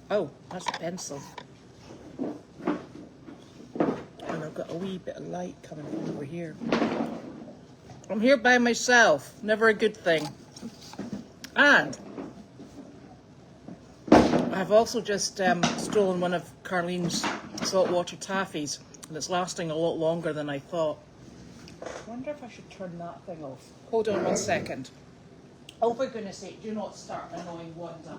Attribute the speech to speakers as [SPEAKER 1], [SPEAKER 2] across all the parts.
[SPEAKER 1] Oh, that's a pencil. And I've got a wee bit of light coming from over here. I'm here by myself. Never a good thing. And I've also just stolen one of Carlene's saltwater taffies, and it's lasting a lot longer than I thought. I wonder if I should turn that thing off. Hold on 1 second. Oh, for goodness sake, do not start annoying Wanda.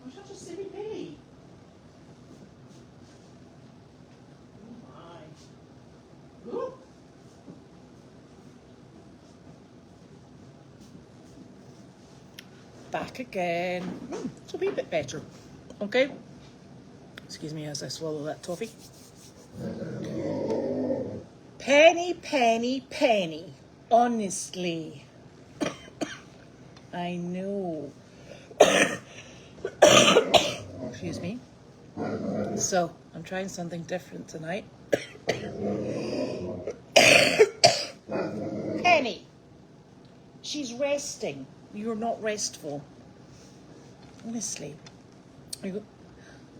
[SPEAKER 1] I'm such a silly piggy. Oh my. Ooh. Back again. It's a wee bit better. Okay. Excuse me as I swallow that toffee. Penny, penny, penny. Honestly. I know. Excuse me. So, I'm trying something different tonight. Penny. She's resting. You're not restful. Honestly. You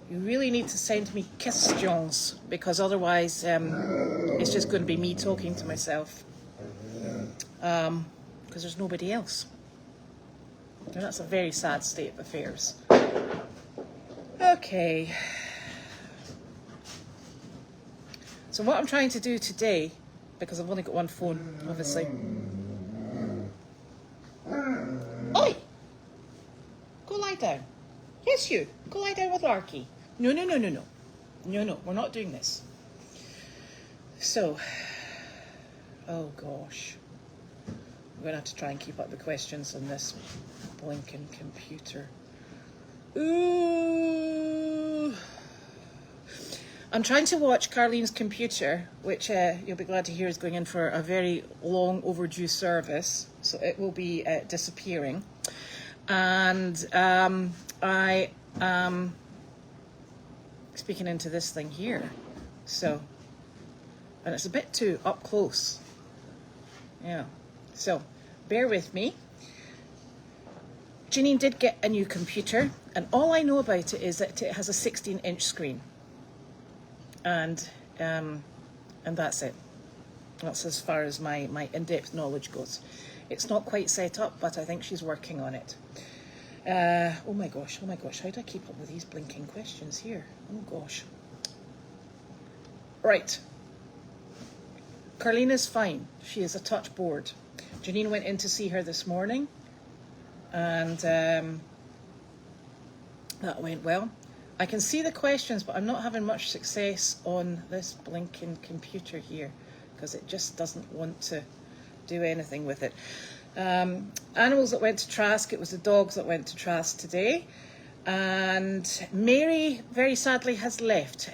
[SPEAKER 1] really need to send me questions, because otherwise it's just going to be me talking to myself. Because there's nobody else. And that's a very sad state of affairs. Okay. So what I'm trying to do today, because I've only got one phone, obviously. Oi! Go lie down. Yes, you. Go lie down with Larky. No, no, no, no, no. No, no, we're not doing this. So, oh gosh. I'm going to have to try and keep up the questions on this blinking computer. Ooh. I'm trying to watch Carlene's computer, which you'll be glad to hear is going in for a very long overdue service. So it will be disappearing. And I am speaking into this thing here. So, and it's a bit too up close. Yeah. So, bear with me. Janine did get a new computer, and all I know about it is that it has a 16-inch screen. And that's it. That's as far as my in-depth knowledge goes. It's not quite set up, but I think she's working on it. Oh my gosh, how do I keep up with these blinking questions here? Oh gosh. Right. Carlene is fine. She is a touch bored. Janine went in to see her this morning, and that went well. I can see the questions, but I'm not having much success on this blinking computer here, because it just doesn't want to do anything with it. Animals that went to Trask, it was the dogs that went to Trask today. And Mary, very sadly, has left.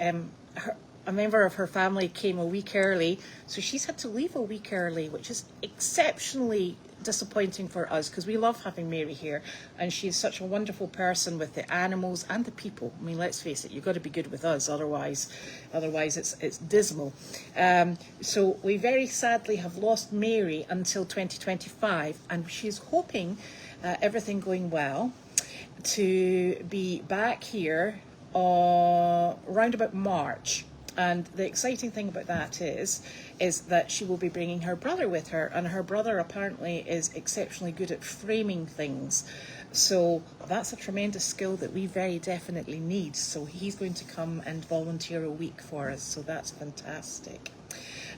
[SPEAKER 1] A member of her family came a week early, so she's had to leave a week early, which is exceptionally disappointing for us, because we love having Mary here, and she's such a wonderful person with the animals and the people. I mean, let's face it, you've got to be good with us, otherwise it's dismal. So we very sadly have lost Mary until 2025, and she's hoping, everything going well, to be back here around about March. And the exciting thing about that is that she will be bringing her brother with her, and her brother apparently is exceptionally good at framing things. So that's a tremendous skill that we very definitely need. So he's going to come and volunteer a week for us. So that's fantastic.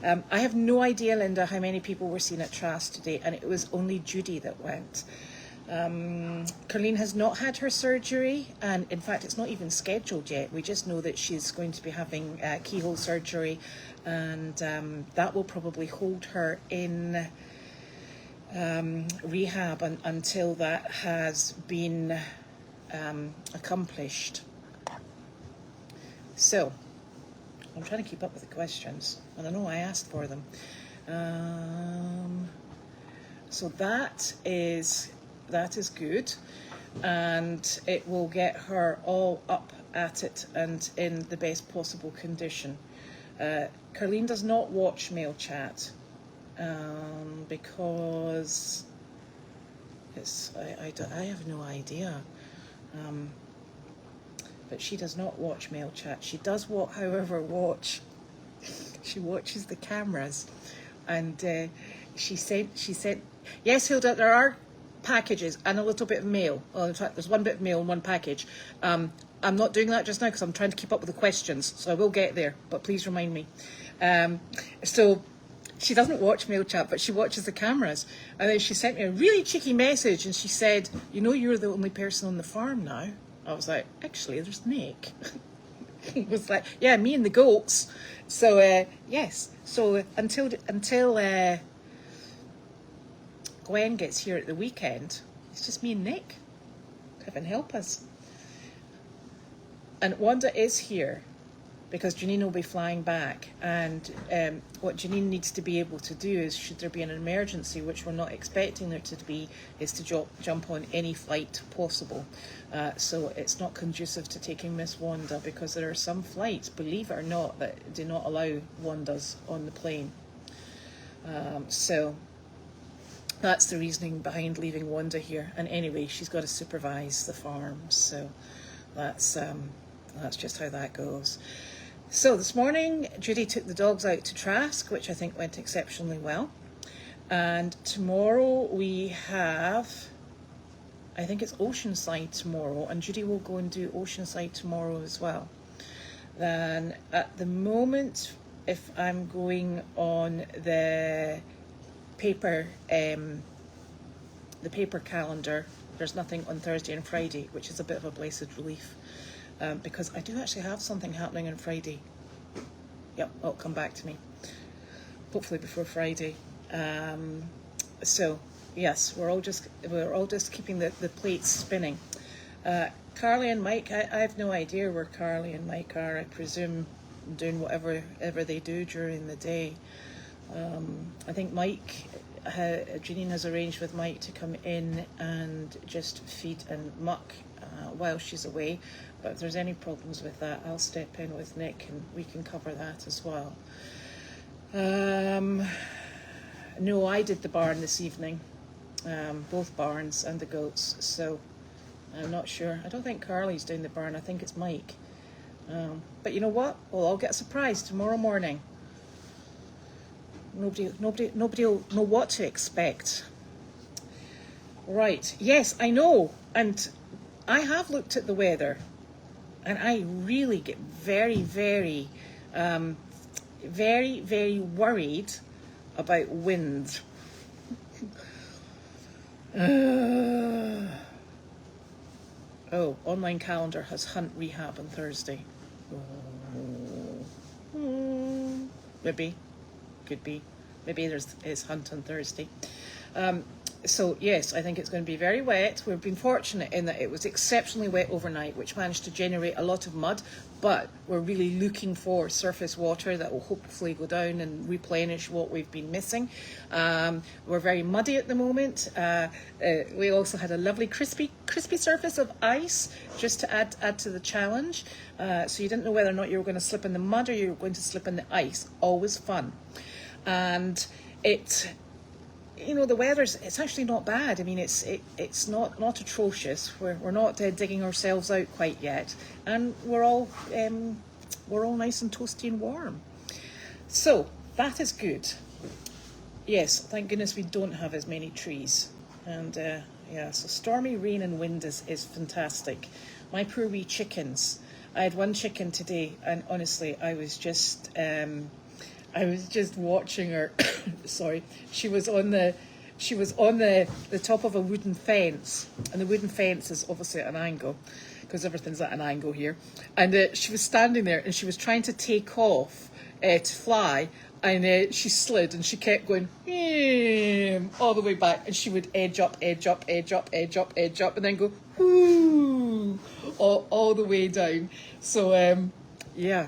[SPEAKER 1] I have no idea, Linda, how many people were seen at Trask today, and it was only Judy that went. Carlene has not had her surgery, and in fact it's not even scheduled yet. We just know that she's going to be having keyhole surgery, and that will probably hold her in rehab until that has been accomplished. So I'm trying to keep up with the questions, and I know I asked for them. So that is good, and it will get her all up at it and in the best possible condition. Carlene does not watch Mail Chat because I have no idea. but she does not watch mail chat. She does what, however, watch. She watches the cameras, and she said, yes, Hilda, there are packages and a little bit of mail. Well, in fact, there's one bit of mail and one package. I'm not doing that just now because I'm trying to keep up with the questions, so I will get there, but please remind me. So she doesn't watch mail chat, but she watches the cameras. And then she sent me a really cheeky message, and she said, you know, you're the only person on the farm now. I was like, actually, there's Nick. He was like, yeah, me and the goats. So yes, so until Gwen gets here at the weekend, it's just me and Nick. Heaven help us. And Wanda is here because Janine will be flying back, and what Janine needs to be able to do is, should there be an emergency, which we're not expecting there to be, is to jump on any flight possible. So it's not conducive to taking Miss Wanda, because there are some flights, believe it or not, that do not allow Wandas on the plane. So that's the reasoning behind leaving Wanda here. And anyway, she's got to supervise the farm, so that's just how that goes. So this morning, Judy took the dogs out to Trask, which I think went exceptionally well. And tomorrow we have, I think it's Oceanside tomorrow, and Judy will go and do Oceanside tomorrow as well. Then at the moment, if I'm going on the paper calendar, there's nothing on Thursday and Friday, which is a bit of a blessed relief. Because I do actually have something happening on Friday. Yep, it'll come back to me. Hopefully before Friday. So yes, we're all just keeping the plates spinning. Carly and Mike, I have no idea where Carly and Mike are. I presume doing whatever they do during the day. I think Mike, Janine has arranged with Mike to come in and just feed and muck while she's away. But if there's any problems with that, I'll step in with Nick and we can cover that as well. No, I did the barn this evening, both barns and the goats, so I'm not sure. I don't think Carly's doing the barn, I think it's Mike. But you know what? We'll all get a surprise tomorrow morning. Nobody will know what to expect. Right, yes, I know, and I have looked at the weather, and I really get very, very, very, very worried about wind. Oh, online calendar has hunt rehab on Thursday. Maybe, could be. Maybe is hunt on Thursday. So yes, I think it's going to be very wet. We've been fortunate in that it was exceptionally wet overnight, which managed to generate a lot of mud, but we're really looking for surface water that will hopefully go down and replenish what we've been missing. We're very muddy at the moment. We also had a lovely crispy surface of ice, just to add to the challenge. So you didn't know whether or not you were going to slip in the mud or you were going to slip in the ice. Always fun. And the weather's, it's actually not bad. I mean, it's not atrocious. We're not digging ourselves out quite yet, and we're all nice and toasty and warm. So that is good. Yes, thank goodness we don't have as many trees. And so stormy rain and wind is fantastic. My poor wee chickens. I had one chicken today, and honestly, I was just watching her. Sorry, she was on the top of a wooden fence, and the wooden fence is obviously at an angle because everything's at an angle here. And she was standing there, and she was trying to take off to fly, and she slid, and she kept going all the way back, and she would edge up, and then go whoo all the way down. So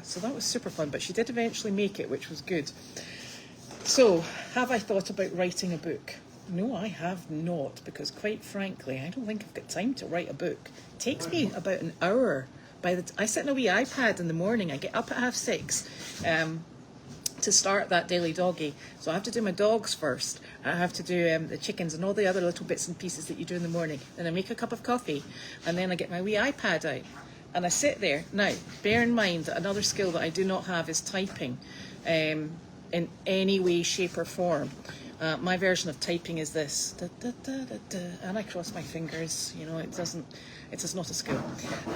[SPEAKER 1] so that was super fun, but she did eventually make it, which was good. So, have I thought about writing a book? No, I have not, because quite frankly, I don't think I've got time to write a book. It takes me about an hour. I sit on a wee iPad in the morning. I get up at 6:30 to start that daily doggy. So I have to do my dogs first. I have to do the chickens and all the other little bits and pieces that you do in the morning. Then I make a cup of coffee, and then I get my wee iPad out. and I sit there. Now, bear in mind that another skill that I do not have is typing in any way, shape or form. My version of typing is this, da, da, da, da, da, and I cross my fingers. You know, it is not a skill.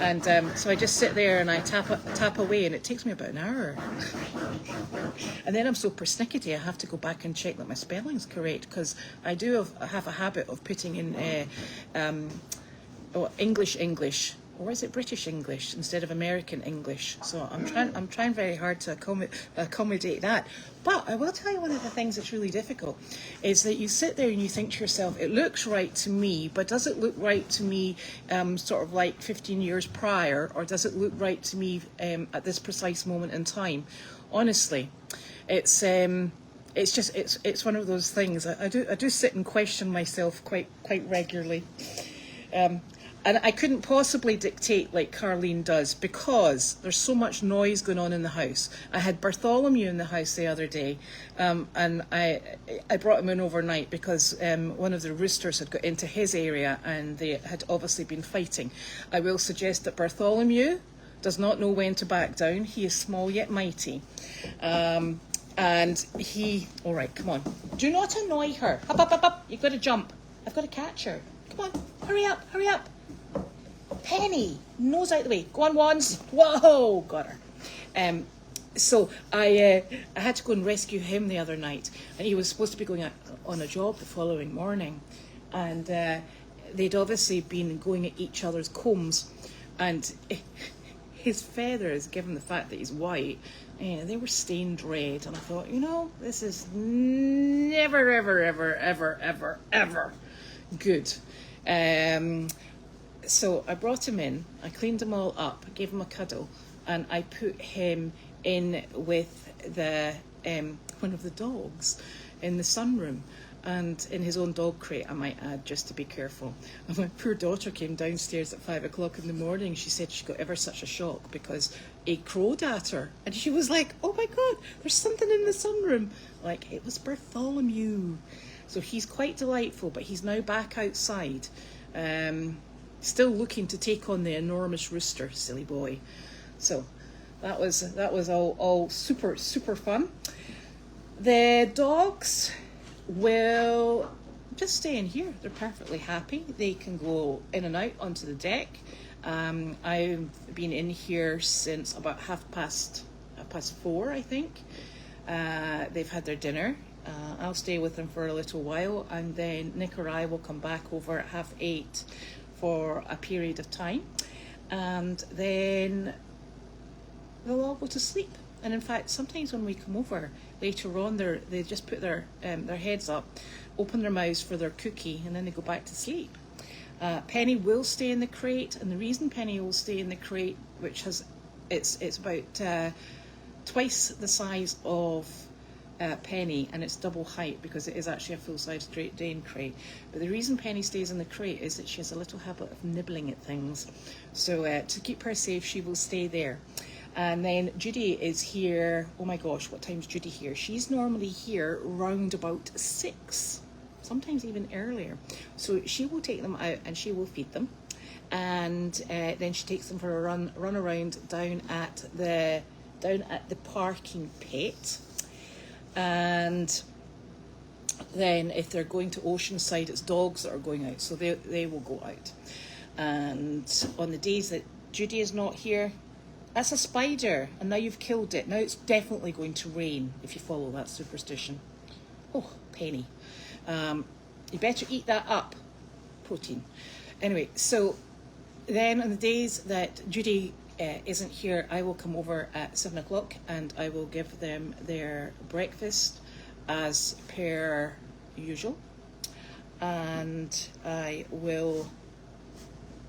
[SPEAKER 1] And so I just sit there and I tap away, and it takes me about an hour. And then I'm so persnickety, I have to go back and check that my spelling's correct, because I do have a habit of putting in English, or is it British English instead of American English? So I'm trying very hard to accommodate that. But I will tell you, one of the things that's really difficult is that you sit there and you think to yourself, it looks right to me, but does it look right to me sort of like 15 years prior, or does it look right to me at this precise moment in time? Honestly, it's one of those things. I do sit and question myself quite regularly. And I couldn't possibly dictate like Carleen does, because there's so much noise going on in the house. I had Bartholomew in the house the other day, and I brought him in overnight because one of the roosters had got into his area and they had obviously been fighting. I will suggest that Bartholomew does not know when to back down. He is small yet mighty. And he... All right, come on. Do not annoy her. Up, up, up, up. You've got to jump. I've got to catch her. Come on. Hurry up, hurry up. Penny, nose out the way. Go on, Wands. Whoa, got her. So I had to go and rescue him the other night, and he was supposed to be going out on a job the following morning, and they'd obviously been going at each other's combs, and his feathers, given the fact that he's white, they were stained red, and I thought, you know, this is never, ever, ever, ever, ever, ever good. So I brought him in, I cleaned him all up, gave him a cuddle, and I put him in with the one of the dogs in the sunroom, and in his own dog crate, I might add, just to be careful. And my poor daughter came downstairs at 5 o'clock in the morning. She said she got ever such a shock because he crowed at her, and she was like, oh my God, there's something in the sunroom. Like, it was Bartholomew. So he's quite delightful, but he's now back outside. Still looking to take on the enormous rooster, silly boy. So that was all super fun. The dogs will just stay in here. They're perfectly happy. They can go in and out onto the deck. I've been in here since about half past 4, I think. They've had their dinner. I'll stay with them for a little while, and then Nick or I will come back over at 8:30 for a period of time, and then they'll all go to sleep. And in fact, sometimes when we come over later on, they just put their heads up, open their mouths for their cookie, and then they go back to sleep. Penny will stay in the crate, and the reason Penny will stay in the crate, which has it's about twice the size of Penny, and it's double height because it is actually a full-size Great Dane crate. But the reason Penny stays in the crate is that she has a little habit of nibbling at things. So to keep her safe, she will stay there. And then Judy is here. Oh my gosh, what time's Judy here? She's normally here round about 6, sometimes even earlier. So she will take them out and she will feed them, and then she takes them for a run around down at the parking pit. And then if they're going to Oceanside, it's dogs that are going out, so they will go out. And on the days that Judy is not here, that's a spider, and now you've killed it. Now it's definitely going to rain if you follow that superstition. Oh, Penny. You better eat that up. Protein. Anyway, so then on the days that Judy isn't here, I will come over at 7 o'clock and I will give them their breakfast as per usual, and I will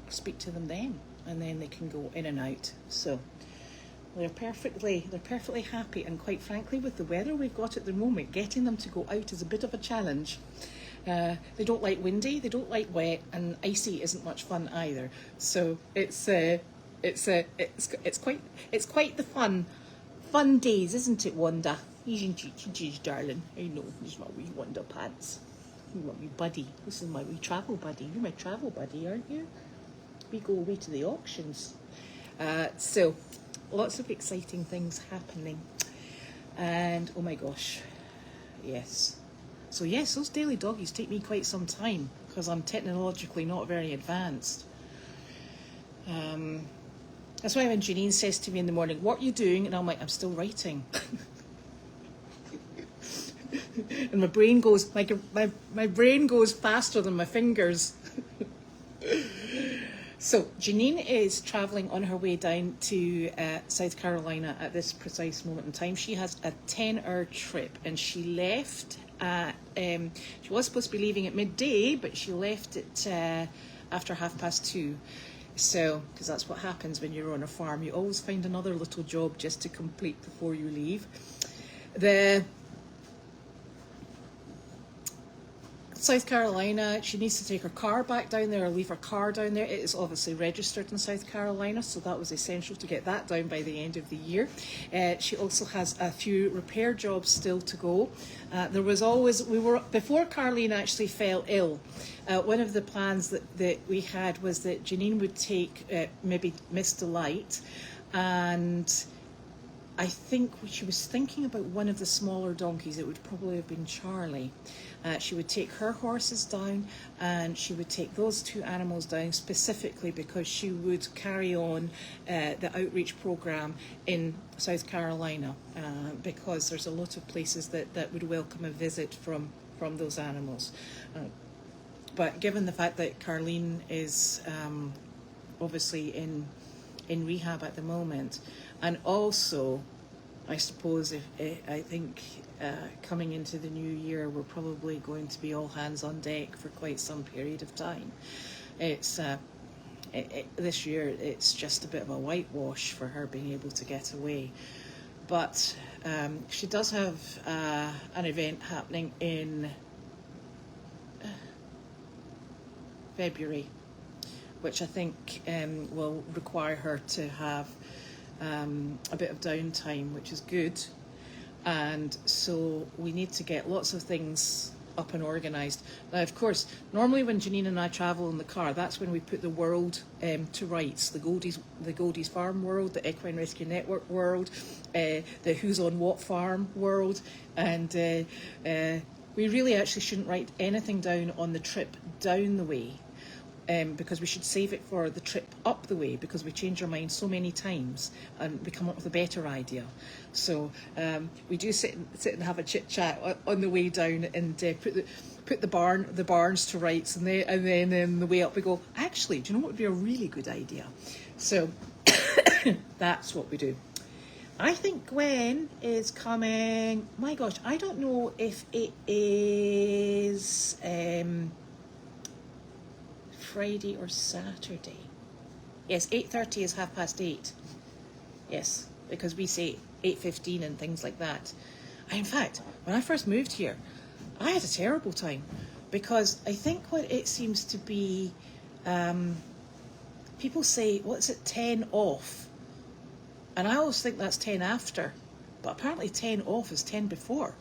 [SPEAKER 1] speak to them then, and then they can go in and out. So they're perfectly happy, and quite frankly, with the weather we've got at the moment, getting them to go out is a bit of a challenge. They don't like windy, they don't like wet, and icy isn't much fun either. So it's quite the fun days, isn't it, Wanda? Isn't it, darling? I know, this is my wee Wanda pants. You're my wee buddy. This is my wee travel buddy. You're my travel buddy, aren't you? We go away to the auctions. So lots of exciting things happening. And oh my gosh, yes. So yes, those daily doggies take me quite some time because I'm technologically not very advanced. That's why when Janine says to me in the morning, "What are you doing?" and I'm like, "I'm still writing." And my brain goes my brain goes faster than my fingers. So Janine is travelling on her way down to South Carolina at this precise moment in time. She has a 10-hour trip, and she left at, she was supposed to be leaving at midday, but she left it after 2:30. So, because that's what happens when you're on a farm. You always find another little job just to complete before you leave. The South Carolina, she needs to take her car back down there or leave her car down there. It is obviously registered in South Carolina, so that was essential to get that down by the end of the year. She also has a few repair jobs still to go. There was always, before Carleen actually fell ill, one of the plans that we had was that Janine would take maybe Miss Delight, and I think she was thinking about one of the smaller donkeys. It would probably have been Charlie. She would take her horses down, and she would take those two animals down specifically because she would carry on the outreach program in South Carolina, because there's a lot of places that would welcome a visit from those animals. But given the fact that Carleen is obviously in rehab at the moment, and also I suppose I think coming into the new year we're probably going to be all hands on deck for quite some period of time. It's this year it's just a bit of a whitewash for her being able to get away, but she does have an event happening in February, which I think will require her to have a bit of downtime, which is good. And so we need to get lots of things up and organised. Now, of course, normally when Janine and I travel in the car, that's when we put the world to rights, the Goldy's Farm world, the Equine Rescue Network world, the Who's on What Farm world, and we really actually shouldn't write anything down on the trip down the way. Because we should save it for the trip up the way, because we change our mind so many times and we come up with a better idea. So we do sit and have a chit chat on the way down and put the barns to rights, and then on the way up we go, actually, do you know what would be a really good idea? So that's what we do. I think Gwen is coming. My gosh, I don't know if it is Friday or Saturday. Yes, 8:30 is 8:30. Yes, because we say 8:15 and things like that. In fact, when I first moved here, I had a terrible time because I think what it seems to be, people say, what's it, 10 off? And I always think that's 10 after, but apparently 10 off is 10 before.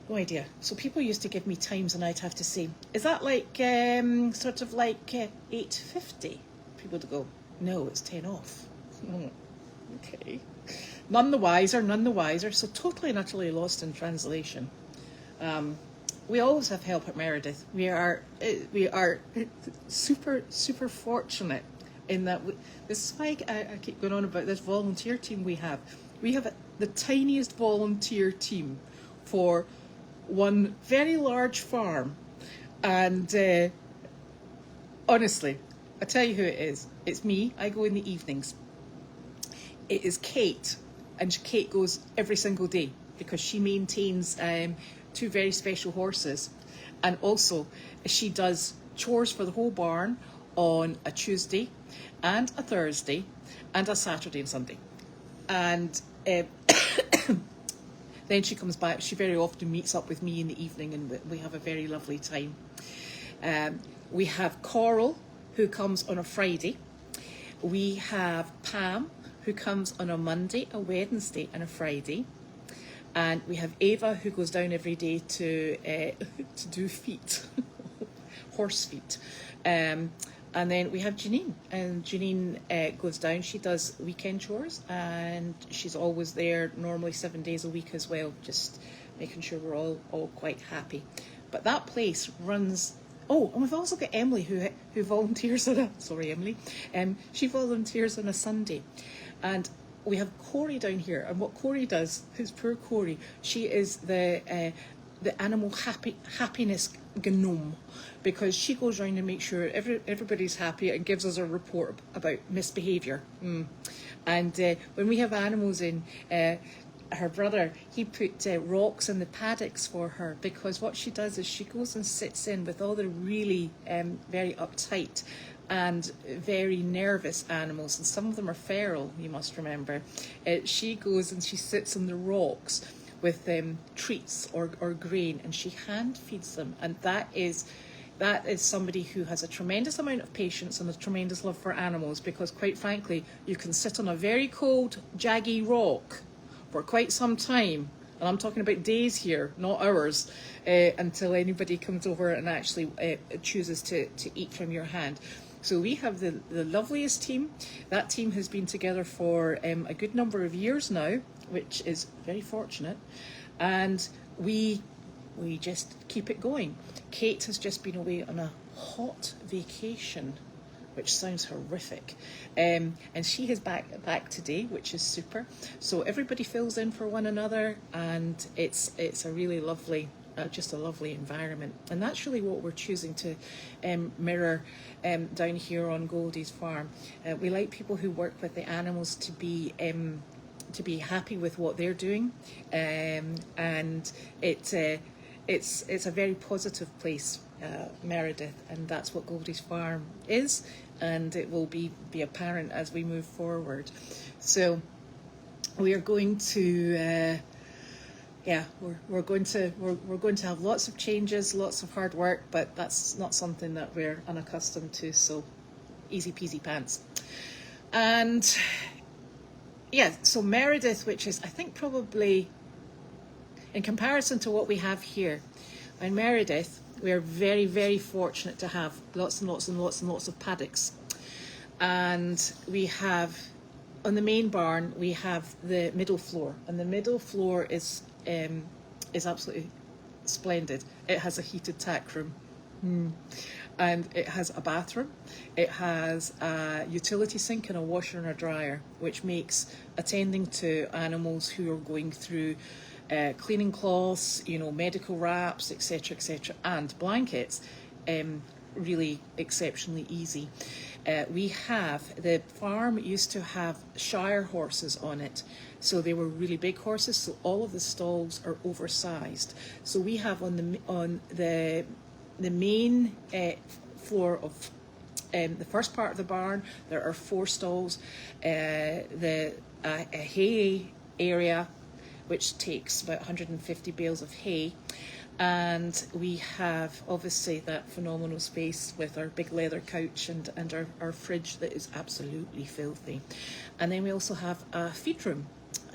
[SPEAKER 1] No idea. So people used to give me times and I'd have to say, is that like sort of like 8:50? People would go, no, it's 10 off. Okay. None the wiser. So totally and utterly lost in translation. We always have help at Meredith. We are super fortunate in that this is why I keep going on about this volunteer team we have. We have the tiniest volunteer team for one very large farm, and honestly, I tell you who it is. It's me. I go in the evenings. It is Kate, and Kate goes every single day because she maintains two very special horses, and also she does chores for the whole barn on a Tuesday and a Thursday and a Saturday and Sunday, and then she comes back. She very often meets up with me in the evening, and we have a very lovely time. We have Coral, who comes on a Friday. We have Pam, who comes on a Monday, a Wednesday, and a Friday. And we have Ava, who goes down every day to do feet, horse feet. And And then we have Janine, and Janine goes down. She does weekend chores, and she's always there, normally 7 days a week as well, just making sure we're all quite happy. But that place runs. Oh, and we've also got Emily who volunteers on a. Sorry, Emily. She volunteers on a Sunday, and we have Corey down here. And what Corey does, who's poor Corey, she is the animal happiness gnome, because she goes around and makes sure everybody's happy and gives us a report about misbehaviour. And when we have animals in, her brother, he put rocks in the paddocks for her, because what she does is she goes and sits in with all the really very uptight and very nervous animals, and some of them are feral, you must remember. She goes and she sits on the rocks with treats or grain, and she hand feeds them, and that is somebody who has a tremendous amount of patience and a tremendous love for animals, because quite frankly you can sit on a very cold jaggy rock for quite some time, and I'm talking about days here, not hours, until anybody comes over and actually chooses to eat from your hand. So we have the loveliest team. That team has been together for a good number of years now, which is very fortunate, and we just keep it going. Kate has just been away on a hot vacation, which sounds horrific, and she is back today, which is super. So everybody fills in for one another, and it's a really lovely, just a lovely environment. And that's really what we're choosing to mirror down here on Goldy's farm. We like people who work with the animals to be happy with what they're doing, and it's a very positive place, Meredith, and that's what Goldy's farm is, and it will be apparent as we move forward. So we are going to we're going to have lots of changes, lots of hard work, but that's not something that we're unaccustomed to, so easy peasy pants. And yeah, so Meredith, which is, I think, probably in comparison to what we have here, in Meredith we are very, very fortunate to have lots and lots and lots and lots of paddocks. And we have, on the main barn, we have the middle floor, and the middle floor is absolutely splendid. It has a heated tack room, and it has a bathroom. It has a utility sink and a washer and a dryer, which makes attending to animals who are going through cleaning cloths, medical wraps, etc., and blankets, really exceptionally easy. The farm used to have Shire horses on it, so they were really big horses, so all of the stalls are oversized. So we have on the main floor of the first part of the barn, there are 4 stalls. A hay area, which takes about 150 bales of hay, and we have obviously that phenomenal space with our big leather couch and our fridge that is absolutely filthy. And then we also have a feed room,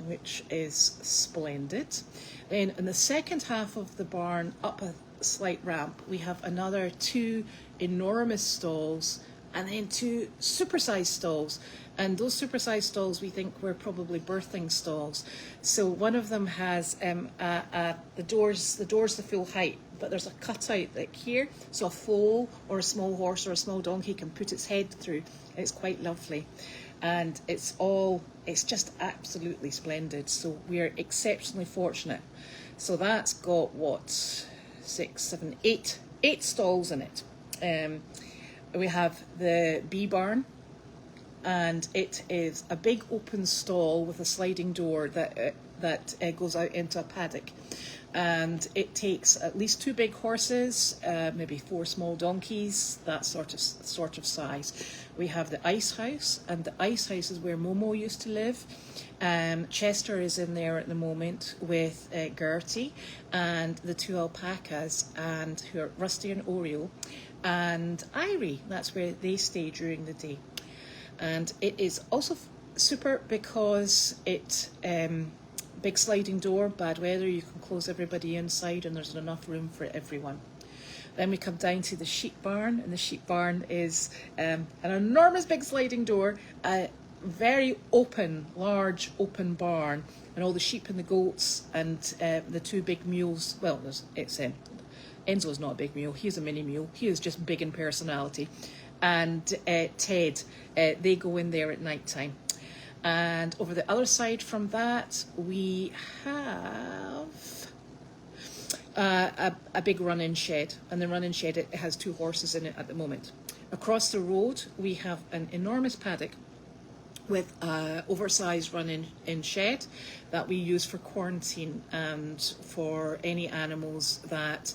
[SPEAKER 1] which is splendid. Then in the second half of the barn, up a slight ramp, we have another 2 enormous stalls, and then 2 supersized stalls. And those supersized stalls we think were probably birthing stalls. So one of them has the doors the full height, but there's a cutout like here, so a foal or a small horse or a small donkey can put its head through. It's quite lovely, and it's just absolutely splendid. So we're exceptionally fortunate. So that's got 6, 7, 8 stalls in it. We have the bee barn, and it is a big open stall with a sliding door that goes out into a paddock, and it takes at least 2 big horses, maybe 4 small donkeys, that sort of size. We have the ice house, and the ice house is where Momo used to live. Chester is in there at the moment with Gertie and the 2 alpacas, and who are Rusty and Oreo, and Irie. That's where they stay during the day. And it is also super because it big sliding door, bad weather, you can close everybody inside, and there's enough room for everyone. Then we come down to the sheep barn, and the sheep barn is an enormous big sliding door, a very open, large open barn, and all the sheep and the goats and the two big mules. Well, Enzo's not a big mule, he's a mini mule, he is just big in personality. And Ted, they go in there at night time. And over the other side from that, we have a big run-in shed, and the run-in shed, it has 2 horses in it at the moment. Across the road, we have an enormous paddock with an oversized run-in shed that we use for quarantine and for any animals that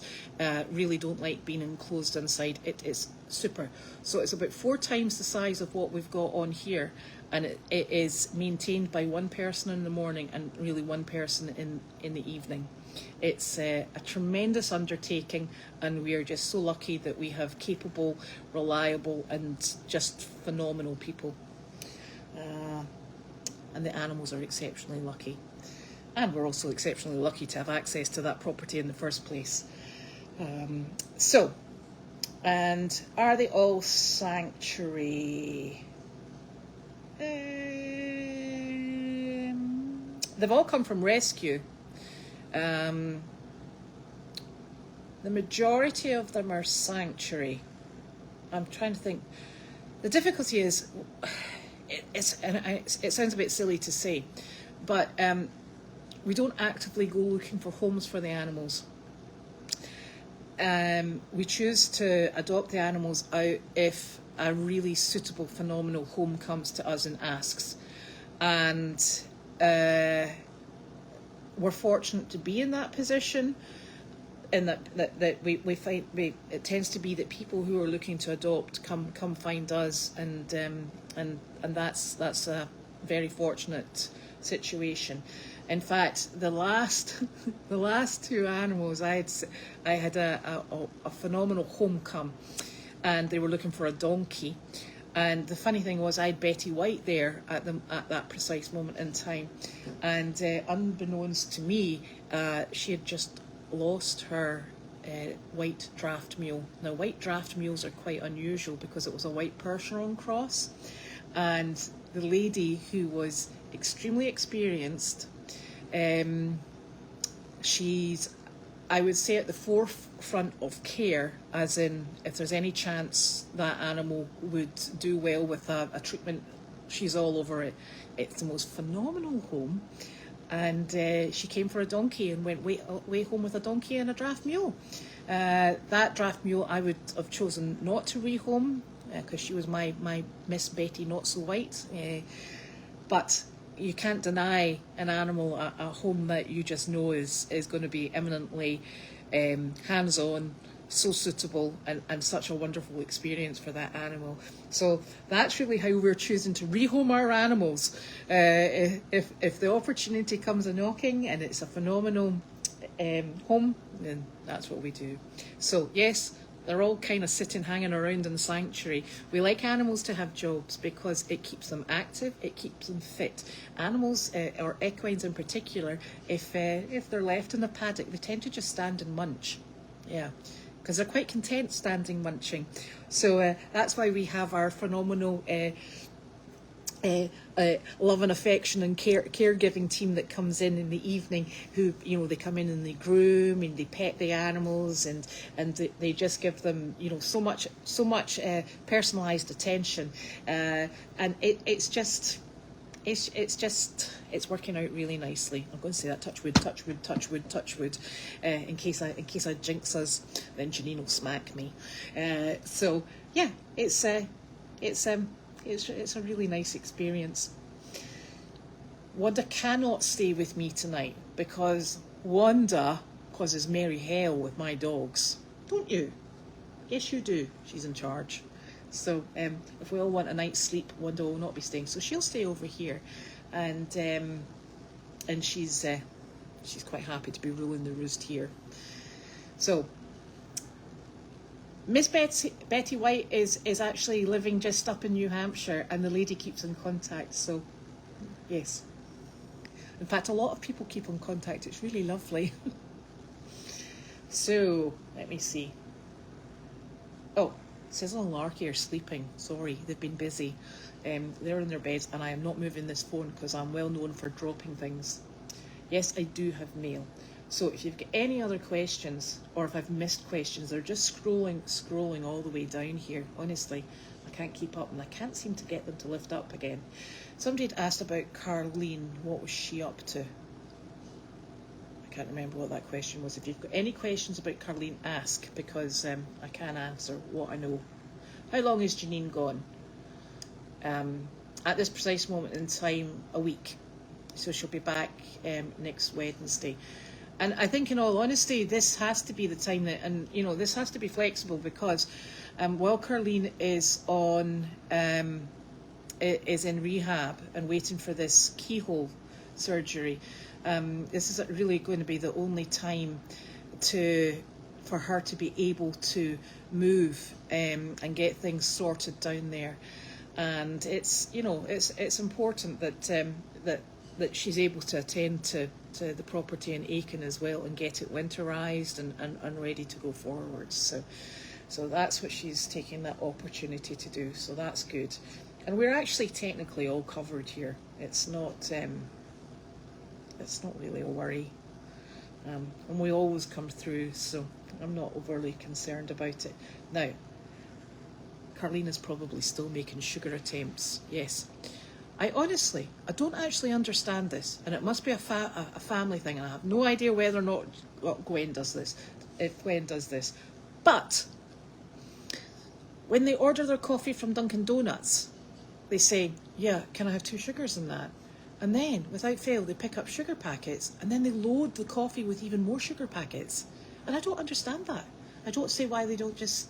[SPEAKER 1] really don't like being enclosed inside. It is super. So it's about 4 times the size of what we've got on here, and it is maintained by one person in the morning and really one person in the evening. It's a tremendous undertaking, and we are just so lucky that we have capable, reliable and just phenomenal people. And the animals are exceptionally lucky. And we're also exceptionally lucky to have access to that property in the first place. And are they all sanctuary? They've all come from rescue. The majority of them are sanctuary. I'm trying to think. The difficulty is, it sounds a bit silly to say, but we don't actively go looking for homes for the animals. We choose to adopt the animals out if a really suitable, phenomenal home comes to us and asks. And we're fortunate to be in that position, and that we find it tends to be that people who are looking to adopt come find us, and that's a very fortunate situation. In fact, the last 2 animals, I had a phenomenal home come, and they were looking for a donkey. And the funny thing was, I had Betty White there at that precise moment in time, and unbeknownst to me, she had just lost her white draft mule. Now, white draft mules are quite unusual because it was a white Percheron cross, and the lady, who was extremely experienced, she's, I would say, at the forefront of care, as in if there's any chance that animal would do well with a treatment, she's all over it. It's the most phenomenal home. And she came for a donkey and went way home with a donkey and a draft mule. That draft mule I would have chosen not to rehome, because she was my Miss Betty Not So White. But you can't deny an animal a home that you just know is going to be eminently hands-on, so suitable, and such a wonderful experience for that animal. So that's really how we're choosing to rehome our animals. If the opportunity comes a knocking and it's a phenomenal home, then that's what we do. So yes, they're all kind of sitting, hanging around in the sanctuary. We like animals to have jobs because it keeps them active, it keeps them fit. Animals, or equines in particular, if they're left in the paddock, they tend to just stand and munch. Yeah, because they're quite content standing munching. So that's why we have our phenomenal love and affection and caregiving team that comes in the evening, who, you know, they come in and they groom and they pet the animals, and they just give them, you know, so much personalized attention, and it's working out really nicely. I'm going to say that, touch wood, touch wood, touch wood, touch wood, in case I jinx us, then Janine will smack me. So yeah, it's a really nice experience. Wanda cannot stay with me tonight because Wanda causes merry hell with my dogs. Don't you? Yes, you do. She's in charge. So if we all want a night's sleep, Wanda will not be staying. So she'll stay over here, and she's quite happy to be ruling the roost here. So Miss Betty White is actually living just up in New Hampshire, and the lady keeps in contact. So yes, in fact, a lot of people keep in contact. It's really lovely. So let me see. Oh, Sizzle and Larky are sleeping. Sorry, they've been busy. They're in their beds, and I am not moving this phone because I'm well known for dropping things. Yes, I do have mail. So if you've got any other questions, or if I've missed questions, they're just scrolling all the way down here. Honestly, I can't keep up, and I can't seem to get them to lift up again. Somebody had asked about Carleen. What was she up to? I can't remember what that question was. If you've got any questions about Carleen, ask, because I can answer what I know. How long is Janine gone? At this precise moment in time, a week. So she'll be back next Wednesday. And I think, in all honesty, this has to be the time that, and you know, this has to be flexible, because while Carleen is is in rehab and waiting for this keyhole surgery, this is really going to be the only time for her to be able to move and get things sorted down there. And it's, you know, it's important that she's able to attend to the property in Aiken as well, and get it winterised and ready to go forwards. So that's what she's taking that opportunity to do. So that's good. And we're actually technically all covered here. It's not really a worry. And we always come through, so I'm not overly concerned about it. Now, Carleen is probably still making sugar attempts. Yes. I don't actually understand this, and it must be a family thing, and I have no idea whether or not Gwen does this, if Gwen does this. But when they order their coffee from Dunkin' Donuts, they say, yeah, can I have 2 sugars in that? And then, without fail, they pick up sugar packets, and then they load the coffee with even more sugar packets. And I don't understand that. I don't see why they don't just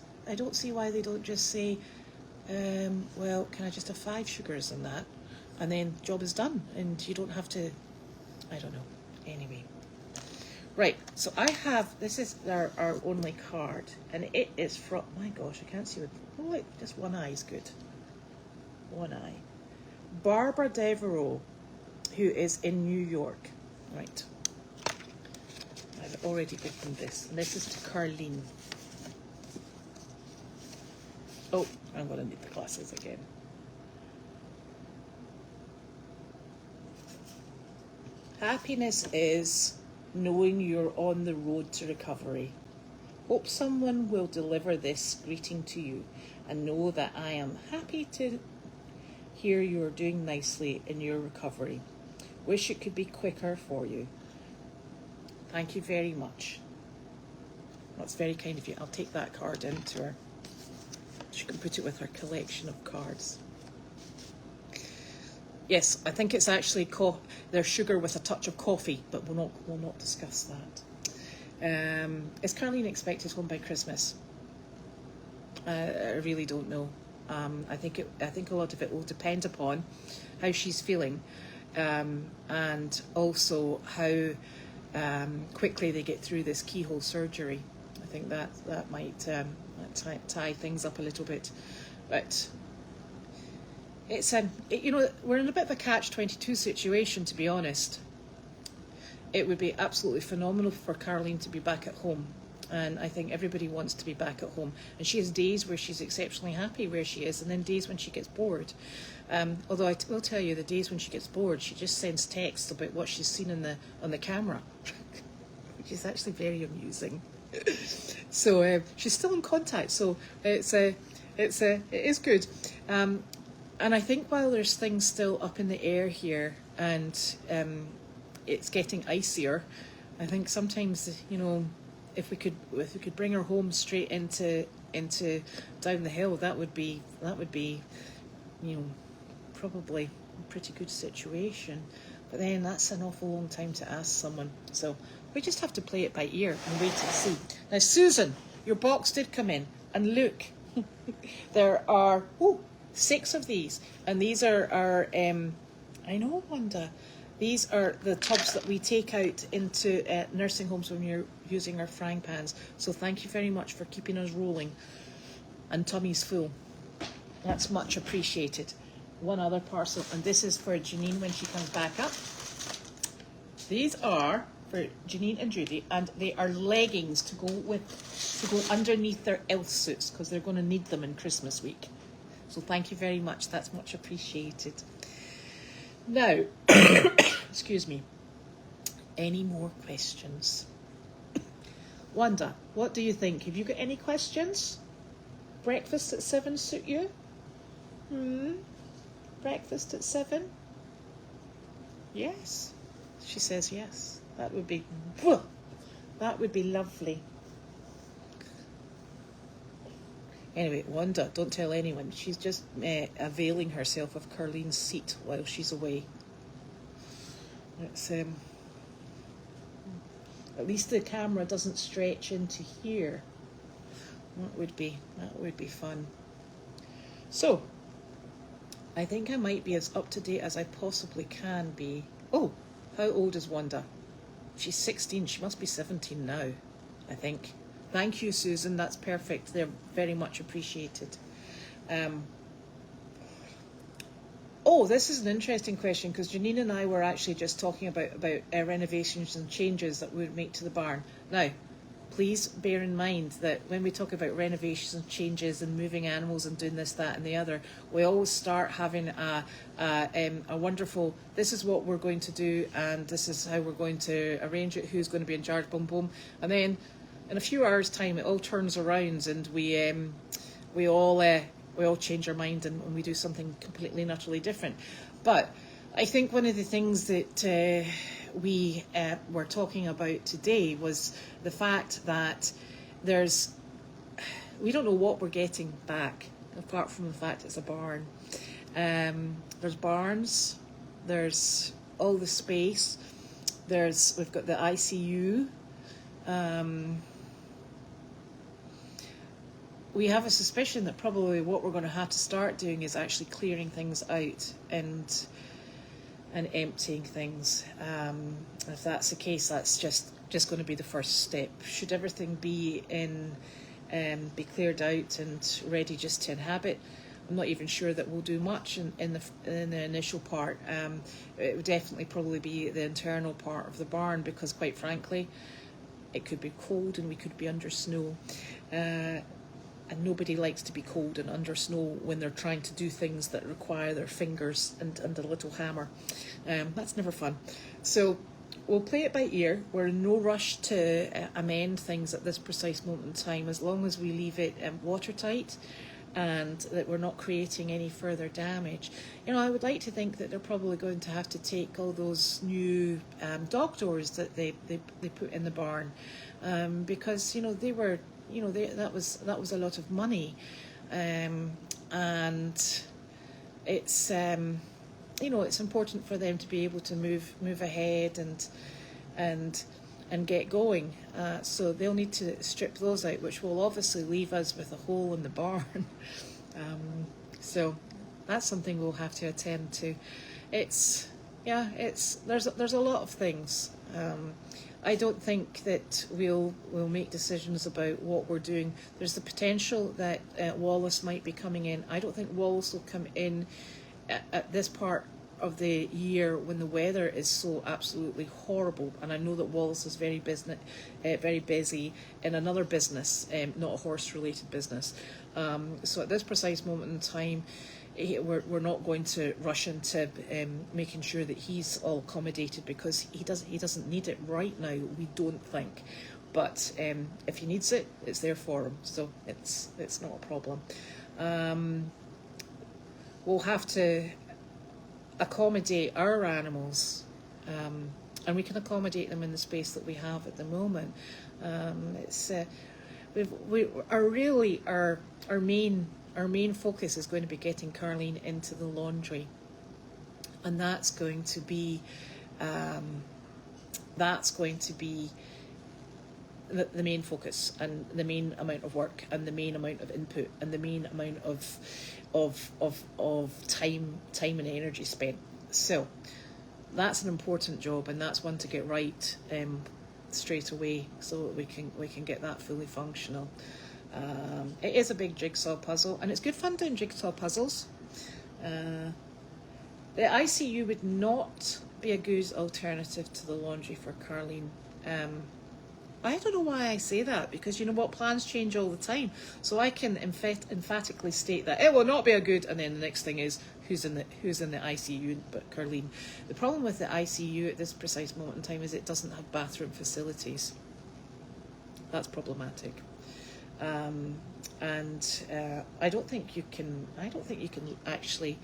[SPEAKER 1] say, well, can I just have 5 sugars in that? And then job is done, and you don't have to, I don't know. Anyway. Right, so I have, this is our only card, and it is from, my gosh, I can't see what, oh wait, just one eye is good. One eye. Barbara Devereaux, who is in New York. Right. I've already opened this, and this is to Carleen. Oh, I'm going to need the glasses again. Happiness is knowing you're on the road to recovery. Hope someone will deliver this greeting to you, and know that I am happy to hear you're doing nicely in your recovery. Wish it could be quicker for you. Thank you very much. That's very kind of you. I'll take that card into her. She can put it with her collection of cards. Yes, I think it's actually there's sugar with a touch of coffee, but we'll not discuss that. Is Carleen expected home by Christmas? I really don't know. I think a lot of it will depend upon how she's feeling, and also how quickly they get through this keyhole surgery. I think that might tie things up a little bit, but. It's you know, we're in a bit of a catch-22 situation, to be honest. It would be absolutely phenomenal for Carleen to be back at home, and I think everybody wants to be back at home. And she has days where she's exceptionally happy where she is, and then days when she gets bored. Although I will tell you, the days when she gets bored, she just sends texts about what she's seen on the camera, which is actually very amusing. So she's still in contact. So it is good. And I think while there's things still up in the air here, and it's getting icier, I think sometimes, you know, if we could bring her home straight into down the hill, that would be, you know, probably a pretty good situation. But then that's an awful long time to ask someone. So we just have to play it by ear and wait and see. Now, Susan, your box did come in, and look, there are 6 of these, and these are I know, Wanda, these are the tubs that we take out into nursing homes when we're using our frying pans. So thank you very much for keeping us rolling and tummies full. That's much appreciated. One other parcel, and this is for Janine when she comes back up. These are for Janine and Judy, and they are leggings to go underneath their elf suits because they're going to need them in Christmas week. So thank you very much. That's much appreciated. Now, excuse me. Any more questions? Wanda, what do you think? Have you got any questions? Breakfast at 7 suit you? Breakfast at 7? Yes. She says yes. That would be lovely. Anyway, Wanda, don't tell anyone. She's just availing herself of Carlene's seat while she's away. It's at least the camera doesn't stretch into here. That would be fun. So, I think I might be as up to date as I possibly can be. Oh, how old is Wanda? She's 16. She must be 17 now, I think. Thank you, Susan. That's perfect. They're very much appreciated. Oh, this is an interesting question because Janine and I were actually just talking about renovations and changes that we would make to the barn. Now, please bear in mind that when we talk about renovations and changes and moving animals and doing this, that and the other, we always start having a wonderful, this is what we're going to do and this is how we're going to arrange it, who's going to be in charge, boom, boom. And then in a few hours' time, it all turns around and we all change our mind and we do something completely and utterly different. But I think one of the things that we were talking about today was the fact that we don't know what we're getting back, apart from the fact it's a barn. There's barns, there's all the space, we've got the ICU. We have a suspicion that probably what we're going to have to start doing is actually clearing things out and emptying things. If that's the case, that's just going to be the first step. Should everything be be cleared out and ready just to inhabit, I'm not even sure that we'll do much in the initial part. It would definitely probably be the internal part of the barn because, quite frankly, it could be cold and we could be under snow. And nobody likes to be cold and under snow when they're trying to do things that require their fingers and a little hammer. That's never fun. So we'll play it by ear. We're in no rush to amend things at this precise moment in time, as long as we leave it watertight and that we're not creating any further damage. You know, I would like to think that they're probably going to have to take all those new dog doors that they put in the barn because, you know, they were... You know, that was a lot of money, and it's you know, it's important for them to be able to move ahead and get going. So they'll need to strip those out, which will obviously leave us with a hole in the barn. So that's something we'll have to attend to. There's a lot of things. I don't think that we'll make decisions about what we're doing. There's the potential that Wallace might be coming in. I don't think Wallace will come in at this part of the year when the weather is so absolutely horrible. And I know that Wallace is very busy in another business, not a horse-related business. So at this precise moment in time, we're not going to rush into making sure that he's all accommodated because he doesn't need it right now, we don't think. But if he needs it, it's there for him, so it's not a problem. We'll have to accommodate our animals, and we can accommodate them in the space that we have at the moment. Our main focus is going to be getting Carlene into the laundry, and that's going to be the main focus and the main amount of work and the main amount of input and the main amount of time and energy spent. So that's an important job, and that's one to get right straight away so that we can get that fully functional. It is a big jigsaw puzzle, and it's good fun doing jigsaw puzzles. The ICU would not be a good alternative to the laundry for Carleen. I don't know why I say that, because you know what, plans change all the time. So I can emphatically state that it will not be a good, and then the next thing is who's in the ICU but Carleen. The problem with the ICU at this precise moment in time is it doesn't have bathroom facilities. That's problematic. I don't think you can actually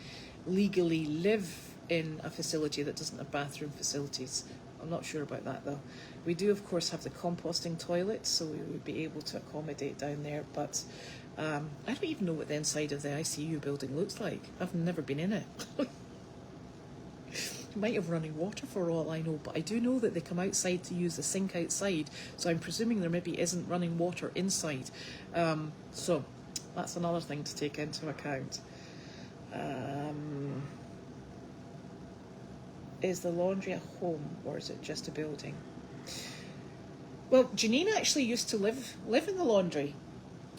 [SPEAKER 1] legally live in a facility that doesn't have bathroom facilities. I'm not sure about that though. We do of course have the composting toilets, so we would be able to accommodate down there, but I don't even know what the inside of the ICU building looks like. I've never been in it. It might have running water for all I know, but I do know that they come outside to use the sink outside, so I'm presuming there maybe isn't running water inside. So that's another thing to take into account. Is the laundry a home or is it just a building? Well, Janine actually used to live in the laundry.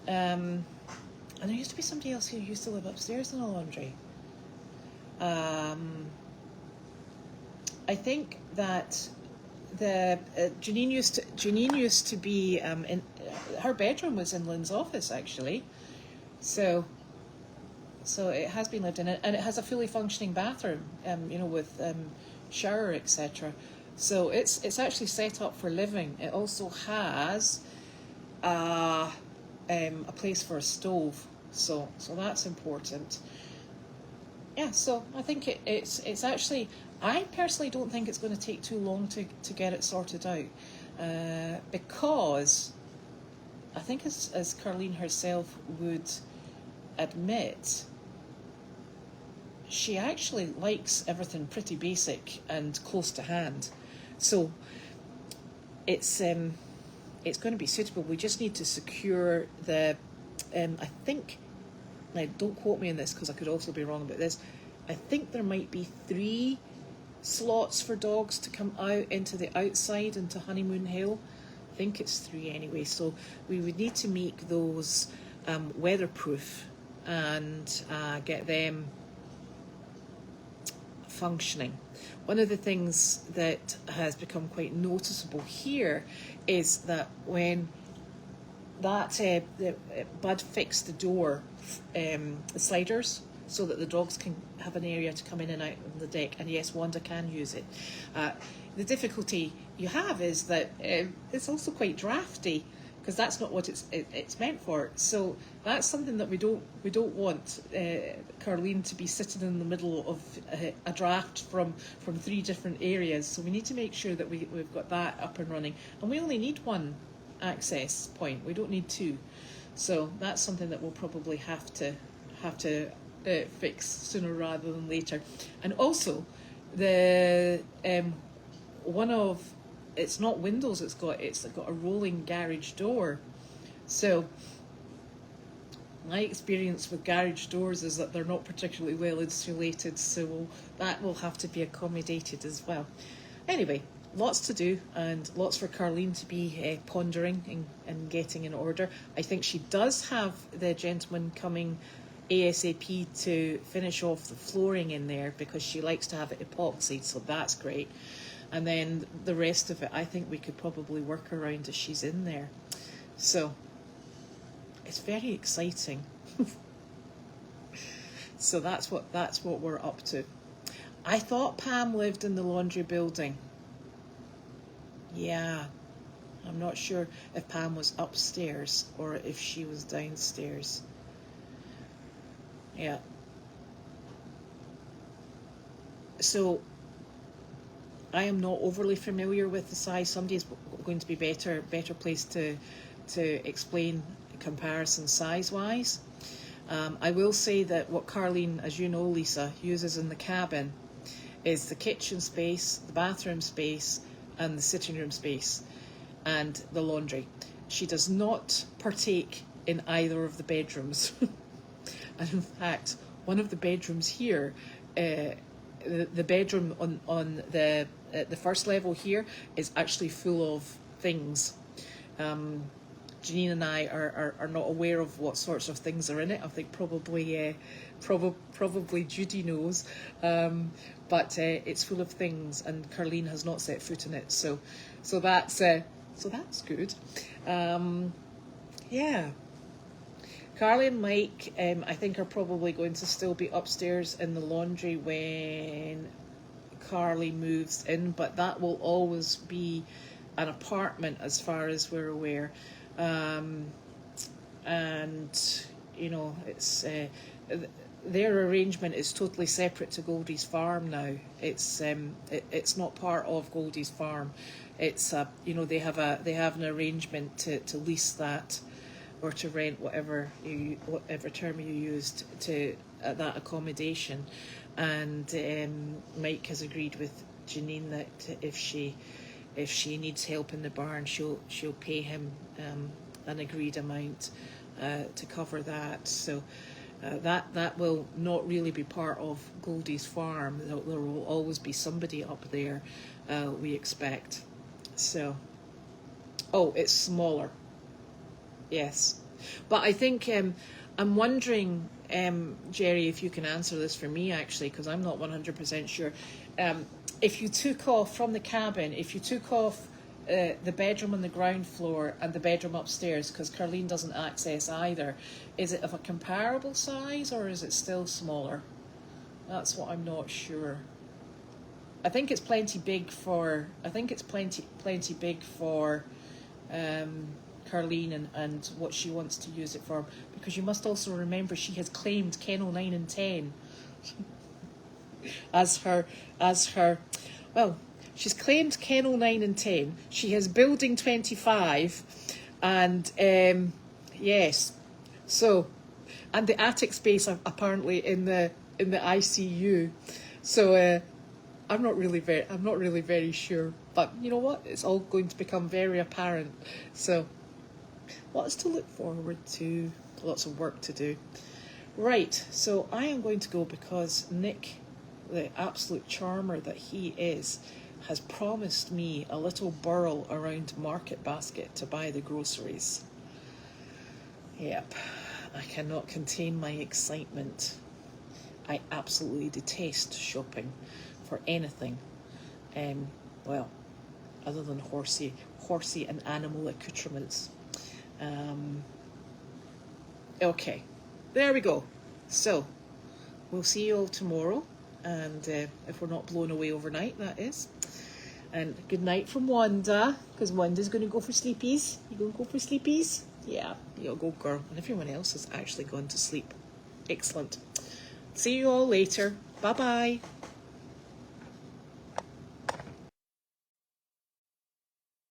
[SPEAKER 1] And there used to be somebody else who used to live upstairs in the laundry. I think that Janine used to be in her bedroom was in Lynn's office actually, so it has been lived in, and it has a fully functioning bathroom, with shower, etc. So it's actually set up for living. It also has a place for a stove, so that's important. Yeah, so I think it's actually, I personally don't think it's going to take too long to get it sorted out, because I think as Carleen herself would admit, she actually likes everything pretty basic and close to hand. So it's going to be suitable. We just need to secure the, I think, now don't quote me on this because I could also be wrong about this, I think there might be 3 slots for dogs to come out into the outside into Honeymoon Hill. I think it's 3 anyway, so we would need to make those weatherproof and get them functioning. One of the things that has become quite noticeable here is that when that Bud fixed the door, the sliders, so that the dogs can have an area to come in and out on the deck, and yes, Wanda can use it. The difficulty you have is that it's also quite drafty, because that's not what it's meant for. So that's something that we don't want Carleen to be sitting in the middle of a draft from 3 different areas. So we need to make sure that we've got that up and running, and we only need 1 access point. We don't need 2. So that's something that we'll probably have to fix sooner rather than later. And also the it's not windows it's got a rolling garage door. So my experience with garage doors is that they're not particularly well insulated, so that will have to be accommodated as well. Anyway, lots to do and lots for Carleen to be pondering and getting in order. I think she does have the gentleman coming ASAP to finish off the flooring in there, because she likes to have it epoxied, so that's great. And then the rest of it, I think we could probably work around as she's in there. So it's very exciting. So that's what we're up to. I thought Pam lived in the laundry building. Yeah, I'm not sure if Pam was upstairs or if she was downstairs. Yeah. So I am not overly familiar with the size. Somebody is going to be better placed to explain comparison size-wise. I will say that what Carleen, as you know, Lisa, uses in the cabin is the kitchen space, the bathroom space, and the sitting room space, and the laundry. She does not partake in either of the bedrooms. And in fact, one of the bedrooms here, the bedroom on the first level here is actually full of things. Janine and I are not aware of what sorts of things are in it. I think probably Judy knows, but it's full of things, and Carleen has not set foot in it. So that's good. Yeah. Carly and Mike, I think, are probably going to still be upstairs in the laundry when Carly moves in, but that will always be an apartment as far as we're aware. And, you know, it's their arrangement is totally separate to Goldy's farm now. It's not part of Goldy's farm. It's you know, they have an arrangement to lease that, or to rent whatever term you used to that accommodation. And Mike has agreed with Janine that if she needs help in the barn, she'll pay him an agreed amount to cover that. So that will not really be part of Goldy's farm. There will always be somebody up there, we expect. So, oh, it's smaller. Yes, but I think I'm wondering, Jerry, if you can answer this for me, actually, because I'm not 100% sure. If you took off from the cabin, if you took off the bedroom on the ground floor and the bedroom upstairs, because Carleen doesn't access either, is it of a comparable size, or is it still smaller? That's what I'm not sure. I think it's plenty big for. Plenty big for Carleen and what she wants to use it for, because you must also remember she has claimed kennel 9 and 10 as her well, she's claimed kennel 9 and 10. She has building 25, and yes, so, and the attic space apparently in the ICU. So I'm not really very sure, but you know what? It's all going to become very apparent. So, lots to look forward to, lots of work to do. Right, so I am going to go because Nick, the absolute charmer that he is, has promised me a little burl around Market Basket to buy the groceries. Yep, I cannot contain my excitement. I absolutely detest shopping for anything, well, other than horsey and animal accoutrements. Okay, there we go. So, we'll see you all tomorrow, and if we're not blown away overnight, that is. And good night from Wanda, because Wanda's going to go for sleepies. You going to go for sleepies? Yeah, you'll go, girl. And everyone else has actually gone to sleep. Excellent. See you all later. Bye-bye.